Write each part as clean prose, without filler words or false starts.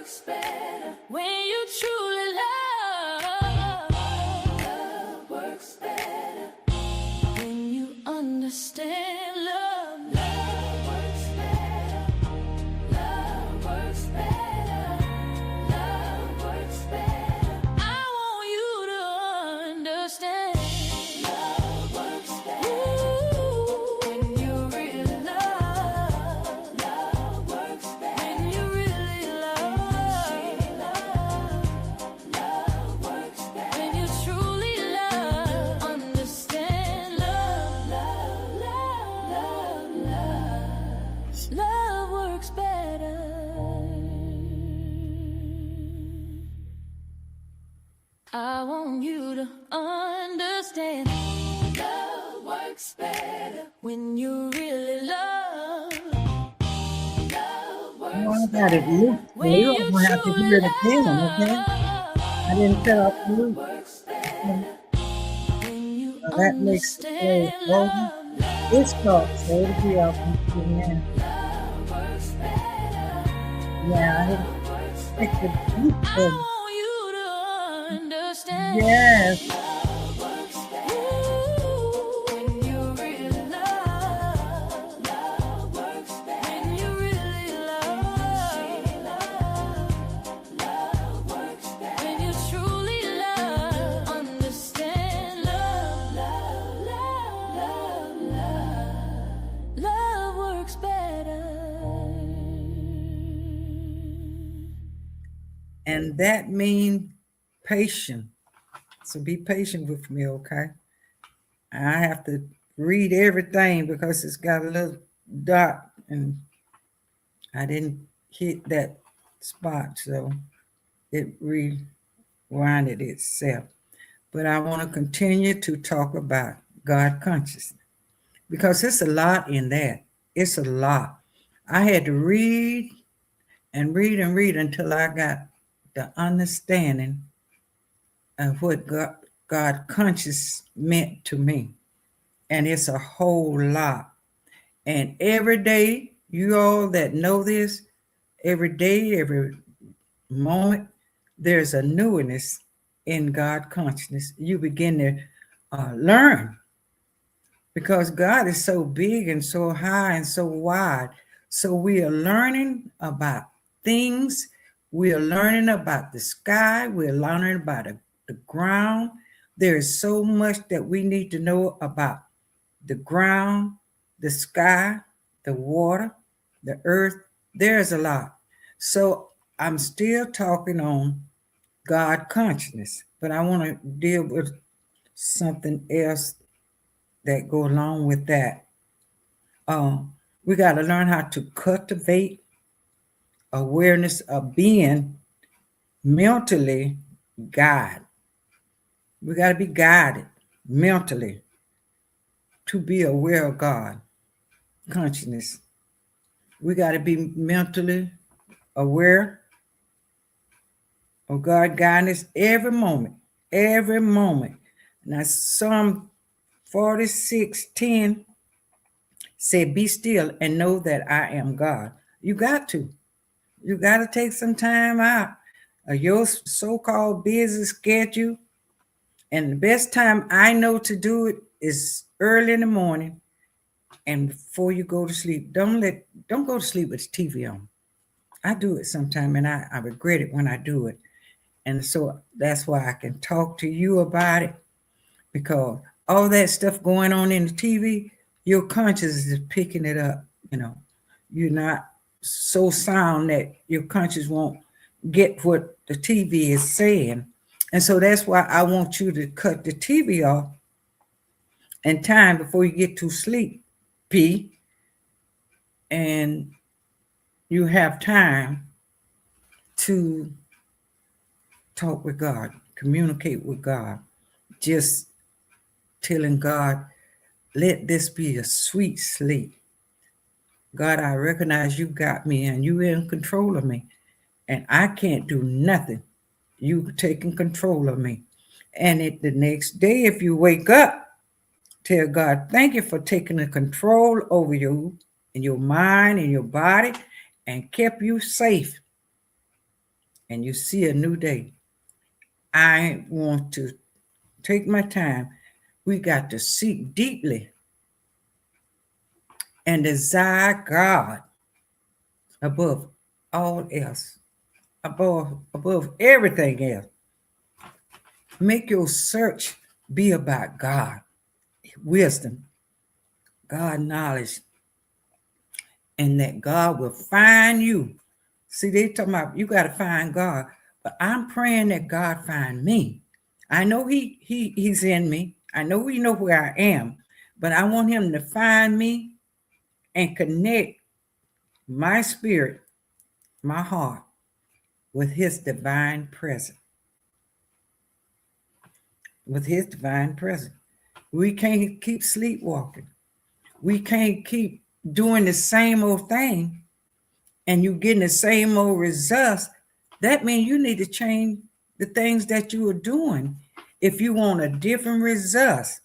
works better when you truly love. Love works better when you understand love. Love works better. Love works better. Love works better. I want you to understand. Love works better. Ooh, when you really love. Love works better. When you really love. Love works better. When you truly love. Understand love. Love works better. I want you to understand. Love works better when you really love. Love Oh, works I got it looped. So when you're you going to have to hear truly it again, okay? I didn't cut off the loop. works better Okay. when you So that makes it play understand over. love. It's called, so it'll be off now. Love works better. Yeah, I didn't pick the loop I button. want you to understand. Yes. Love works better. Ooh, when you really love. Love works better. When you really love. Love works better. When you truly love. Understand love. Love works better. And that means patient. So be patient with me, okay? I have to read everything because it's got a little dot and I didn't hit that spot, so it rewinded itself. But I want to continue to talk about God consciousness because it's a lot in that. It's a lot. I had to read and read and read until I got the understanding of what God conscious meant to me. And it's a whole lot. And every day, you all that know this, every day, every moment, there's a newness in God consciousness. You begin to learn because God is so big and so high and so wide. So we are learning about things. We are learning about the sky. We're learning about the ground. There is so much that we need to know about the ground, the sky, the water, the earth. There's a lot. So I'm still talking on God consciousness, but I want to deal with something else that go along with that. We got to learn how to cultivate awareness of being mentally guided. We got to be guided mentally to be aware of God consciousness. We got to be mentally aware of God guidance every moment, every moment. Now, Psalm 46:10 said, "Be still and know that I am God." You got to. You got to take some time out of your so-called busy schedule. And the best time I know to do it is early in the morning and before you go to sleep. Don't go to sleep with the TV on. I do it sometime and I regret it when I do it. And so that's why I can talk to you about it because all that stuff going on in the TV, your conscience is picking it up. You're not so sound that your conscience won't get what the TV is saying. And so that's why I want you to cut the TV off in time before you get to sleep, P. And you have time to talk with God, communicate with God, just telling God, let this be a sweet sleep. God, I recognize you got me and you in control of me. And I can't do nothing. You taking control of me. And the next day, if you wake up, tell God, thank you for taking the control over you and your mind and your body and kept you safe. and you see a new day, I want to take my time. We got to seek deeply and desire God above all else, above everything else. Make your search be about God, wisdom, God knowledge, and that God will find you. See, they talking about you got to find God, but I'm praying that God find me. I know he's in me. I know he know where I am, but I want him to find me and connect my spirit, my heart, with his divine presence. With his divine presence. We can't keep sleepwalking. We can't keep doing the same old thing and you getting the same old results. That means you need to change the things that you are doing if you want a different results.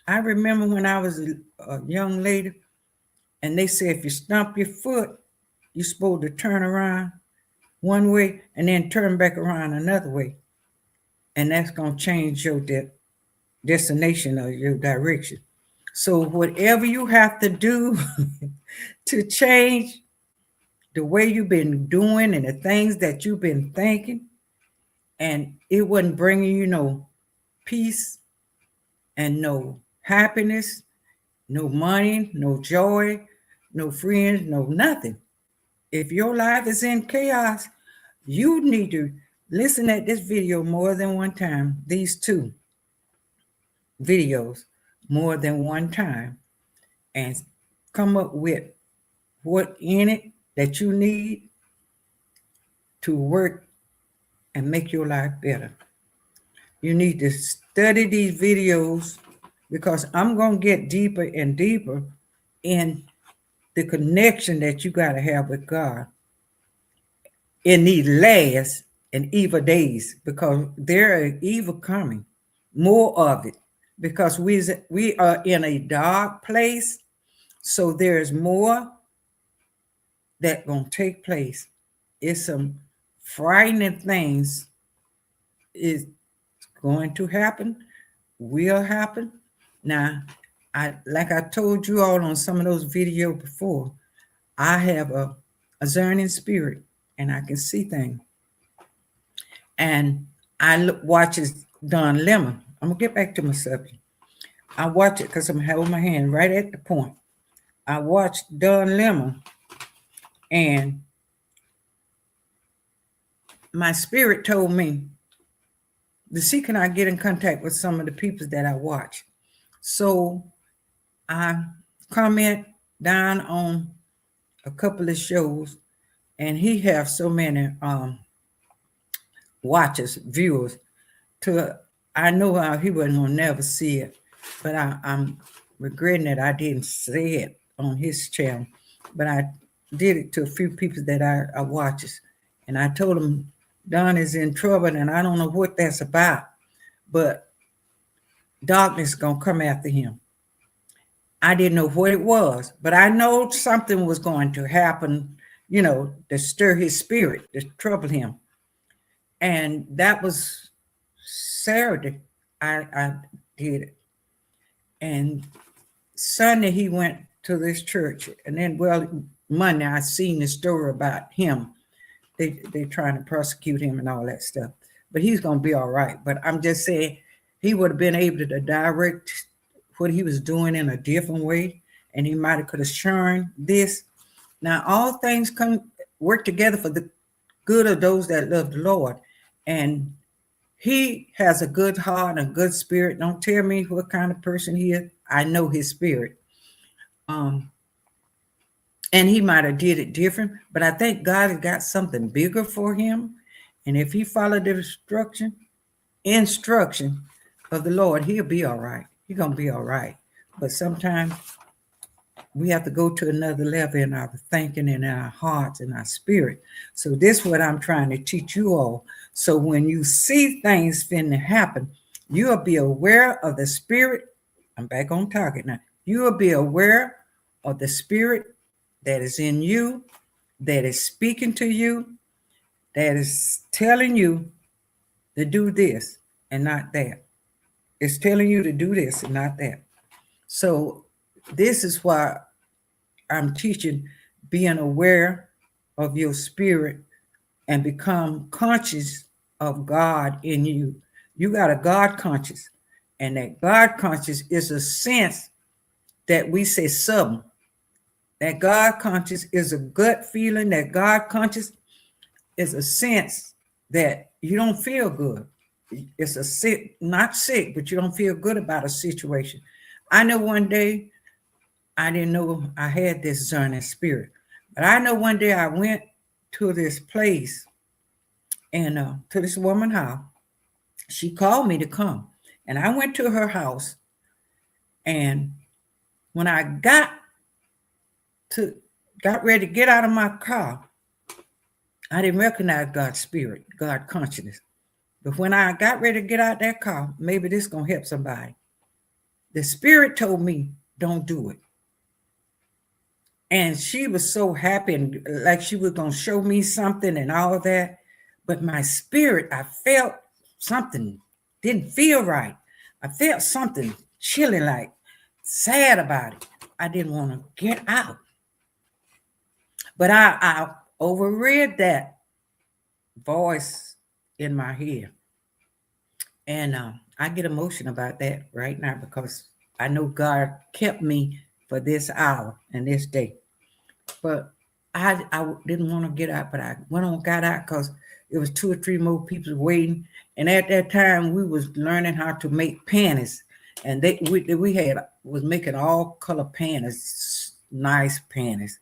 I remember when I was a young lady and they said if you stomp your foot, you're supposed to turn around one way and then turn back around another way. And that's going to change your destination or your direction. So whatever you have to do to change the way you've been doing and the things that you've been thinking, and it wasn't bringing you no peace and no happiness, no money, no joy, no friends, no nothing. If your life is in chaos, you need to listen at this video more than one time, these two videos more than one time, and come up with what in it that you need to work and make your life better. You need to study these videos because I'm going to get deeper and deeper in the connection that you got to have with God in these last and evil days, because there are evil coming, more of it, because we are in a dark place. So there's more that going to take place. It's some frightening things is going to happen, will happen. Now, like I told you all on some of those videos before, I have a discerning spirit and I can see things. And I watches Don Lemon. I'm gonna get back to my subject. I watch it because I'm holding my hand right at the point. I watched Don Lemon, and my spirit told me to see can I get in contact with some of the people that I watch. So I comment down on a couple of shows, and he have so many watchers, viewers. To I know he wasn't gonna never see it, but I'm regretting that I didn't say it on his channel. But I did it to a few people that I watches, and I told them Don is in trouble, and I don't know what that's about, but darkness gonna come after him. I didn't know what it was, but I know something was going to happen, to stir his spirit, to trouble him. And that was Saturday. I did it. And Sunday he went to this church. And then, Monday I seen the story about him. They trying to prosecute him and all that stuff. But he's going to be all right. But I'm just saying he would have been able to direct what he was doing in a different way. And he might have could have shown this. Now, all things work together for the good of those that love the Lord. And he has a good heart and a good spirit. Don't tell me what kind of person he is. I know his spirit. And he might have did it different, but I think God has got something bigger for him. And if he followed the instruction of the Lord, he'll be all right. He's going to be all right. But sometimes we have to go to another level in our thinking and in our hearts and our spirit. So this is what I'm trying to teach you all. So when you see things finna happen, you'll be aware of the spirit. I'm back on target now. You will be aware of the spirit that is in you, that is speaking to you, that is telling you to do this and not that. It's telling you to do this and not that. So this is why I'm teaching being aware of your spirit and become conscious of God in you. You got a God conscious, and that God conscious is a sense that we say something. That God conscious is a gut feeling. That God conscious is a sense that you don't feel good. It's a sick, not sick, but you don't feel good about a situation. I know one day I didn't know I had this discerning spirit, but I know one day I went to this place and to this woman's house. She called me to come, and I went to her house. And when I got ready to get out of my car, I didn't recognize God's spirit, God consciousness. But when I got ready to get out that car, maybe this gonna help somebody. The spirit told me, don't do it. And she was so happy and like she was gonna show me something and all that. But my spirit, I felt something didn't feel right. I felt something chilling, like sad about it. I didn't want to get out. But I overread that voice in my head. And I get emotional about that right now because I know God kept me for this hour and this day. But I didn't want to get out, but I went on, got out because it was 2 or 3 more people waiting. And at that time, we was learning how to make panties. And we was making all color panties, nice panties.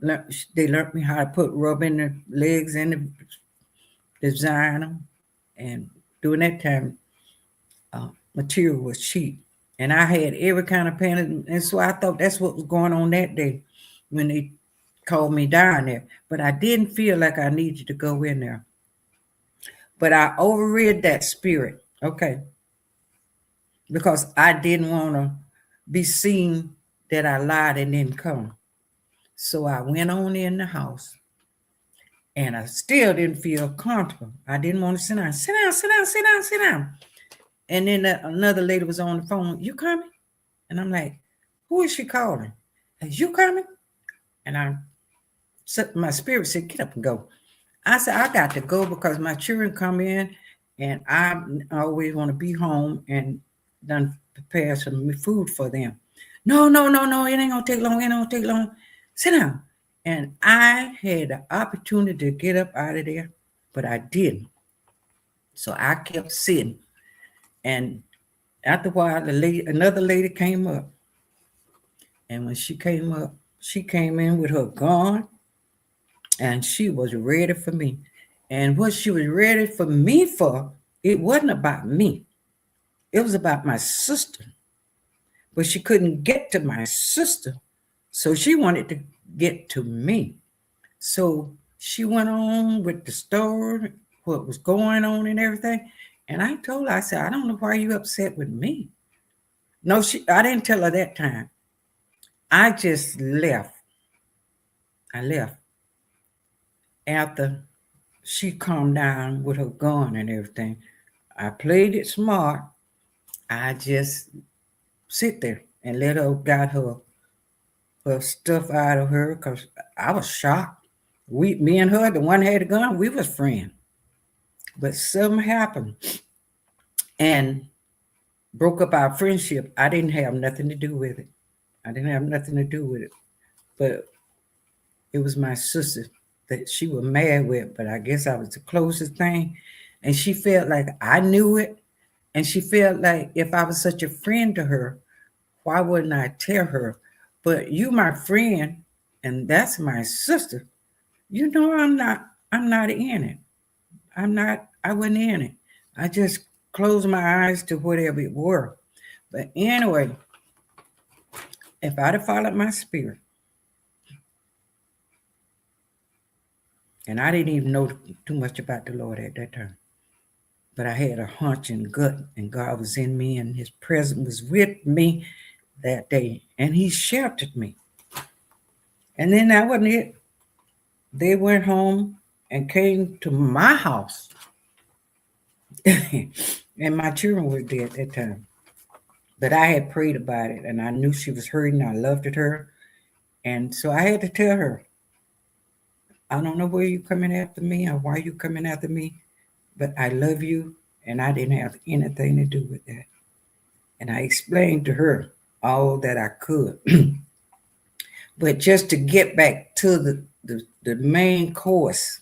They learned me how to put rub in the legs and design them. And during that time, material was cheap. And I had every kind of panty. And so I thought that's what was going on that day when they called me down there. But I didn't feel like I needed to go in there. But I overrid that spirit, okay, because I didn't want to be seen that I lied and didn't come. So I went on in the house, and I still didn't feel comfortable. I didn't want to sit down. Sit down, sit down, sit down, sit down. And then another lady was on the phone. You coming? And I'm like, who is she calling? Is you coming? And my spirit said, get up and go. I said, I got to go because my children come in and I always want to be home and done prepare some food for them. No, it ain't gonna take long, it ain't gonna take long. Sit down. And I had the opportunity to get up out of there, but I didn't. So I kept sitting. And after a while, another lady came up. And when she came up, she came in with her gun. And she was ready for me. And what she was ready for me for, it wasn't about me. It was about my sister. But she couldn't get to my sister. So she wanted to get to me. So she went on with the story, what was going on and everything. And I told her, I said, I don't know why you upset with me. No, I didn't tell her that time. I just left. I left. After she calmed down with her gun and everything, I played it smart. I just sit there and let her got her stuff out of her because I was shocked. Me and her, the one had a gun, we was friends. But something happened and broke up our friendship. I didn't have nothing to do with it. But it was my sister that she was mad with, but I guess I was the closest thing. And she felt like I knew it. And she felt like if I was such a friend to her, why wouldn't I tell her? But you, my friend, and that's my sister, you know, I'm not in it. I wasn't in it. I just closed my eyes to whatever it were. But anyway, if I'd have followed my spirit, and I didn't even know too much about the Lord at that time, but I had a hunch and gut, and God was in me, and his presence was with me that day, and he sheltered me. And then that wasn't it. They went home, and came to my house. And my children were there at that time. But I had prayed about it and I knew she was hurting. I loved her. And so I had to tell her, I don't know where you coming after me or why you coming after me, but I love you and I didn't have anything to do with that. And I explained to her all that I could. But just to get back to the main course,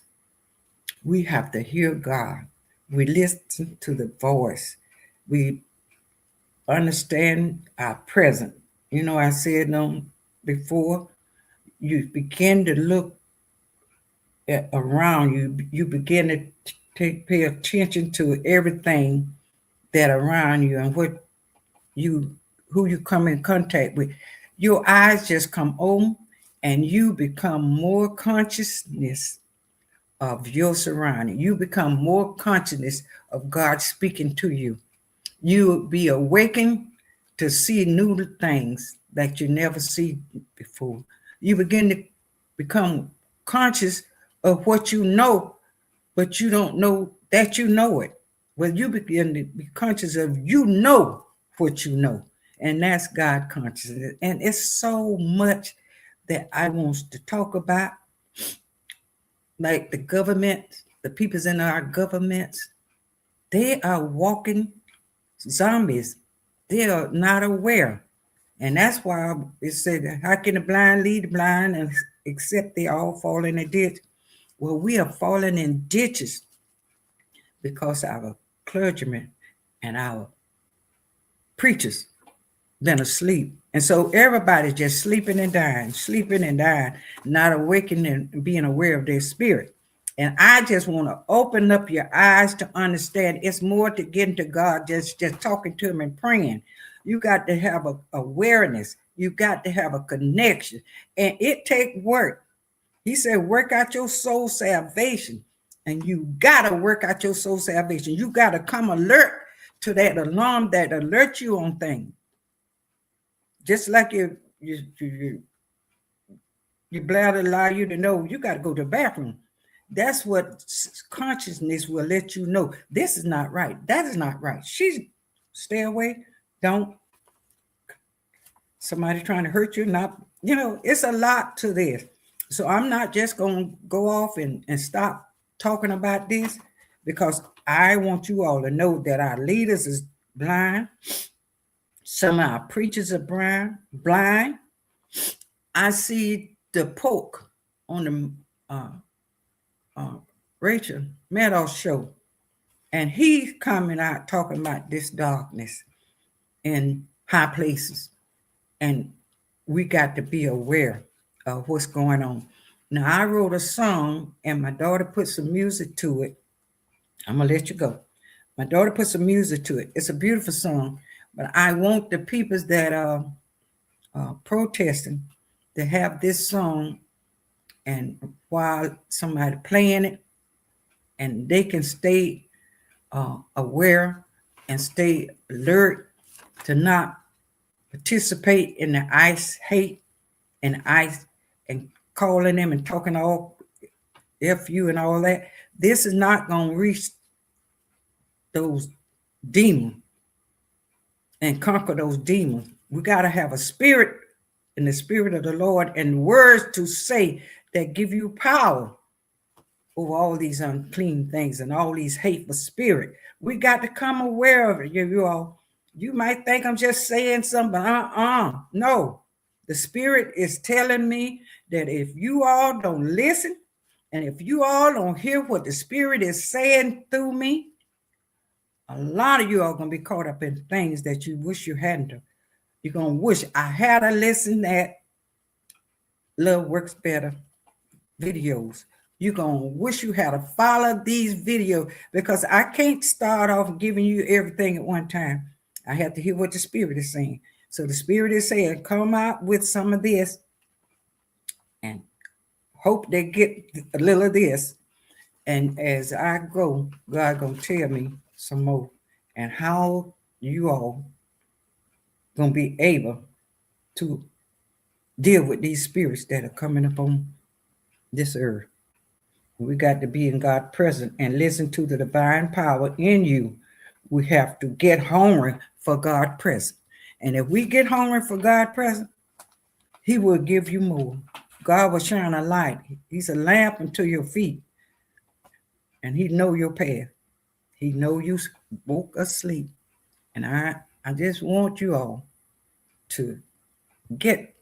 we have to hear God. We listen to the voice. We understand our present. You know, I said before, you begin to look around you. You begin to pay attention to everything that around you and who you come in contact with. Your eyes just come open and you become more consciousness of your surrounding. You become more consciousness of God speaking to you. You will be awakened to see new things that you never see before. You begin to become conscious of what you know, but you don't know that you know it. Well, you begin to be conscious of what you know, and that's God consciousness. And it's so much that I want to talk about, like the government, the peoples in our governments, they are walking zombies. They are not aware. And that's why it said, how can the blind lead the blind and except they all fall in a ditch? Well, we are falling in ditches because our clergymen and our preachers been asleep. And so everybody's just sleeping and dying, not awakening and being aware of their spirit. And I just want to open up your eyes to understand it's more to get into God, just talking to him and praying. You got to have a awareness. You got to have a connection. And it take work. He said, work out your soul salvation. And you got to work out your soul salvation. You got to come alert to that alarm that alert you on things. Just like your bladder allow you to know you got to go to the bathroom. That's what consciousness will let you know. This is not right. That is not right. Stay away. Don't. Somebody trying to hurt you. Not, it's a lot to this. So I'm not just going to go off and stop talking about this, because I want you all to know that our leaders is blind. Some of our preachers are blind. I see the Pope on the Rachel Maddow show, and he's coming out talking about this darkness in high places, and we got to be aware of what's going on. Now, I wrote a song, and my daughter put some music to it. I'm gonna let you go. My daughter put some music to it. It's a beautiful song, but I want the people that are protesting to have this song, and while somebody playing it, and they can stay aware and stay alert to not participate in the ICE hate and ICE and calling them and talking all FU and all that. This is not going to reach those demons and conquer those demons. We got to have a spirit in the spirit of the Lord and words to say that give you power over all these unclean things and all these hateful spirit. We got to come aware of it. You all, you might think I'm just saying something, but no. The spirit is telling me that if you all don't listen, and if you all don't hear what the spirit is saying through me, a lot of you are going to be caught up in things that you wish you hadn't. You're going to wish I had to listen that Love Works Better videos. You're going to wish you had to follow these videos, because I can't start off giving you everything at one time. I have to hear what the spirit is saying. So the spirit is saying, come out with some of this and hope they get a little of this. And as I grow, God going to tell me some more, and how you all going to be able to deal with these spirits that are coming up on this earth. We got to be in God's presence and listen to the divine power in you. We have to get hungry for God's presence. And if we get hungry for God's presence, He will give you more. God will shine a light. He's a lamp unto your feet. And He know your path. He know you woke asleep. And I just want you all to get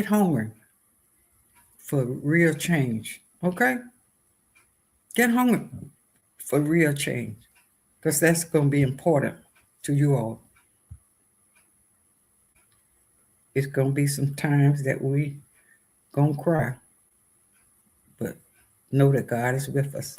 hungry for real change. Okay? Get hungry for real change. Because that's going to be important to you all. It's going to be some times that we going to cry. But know that God is with us.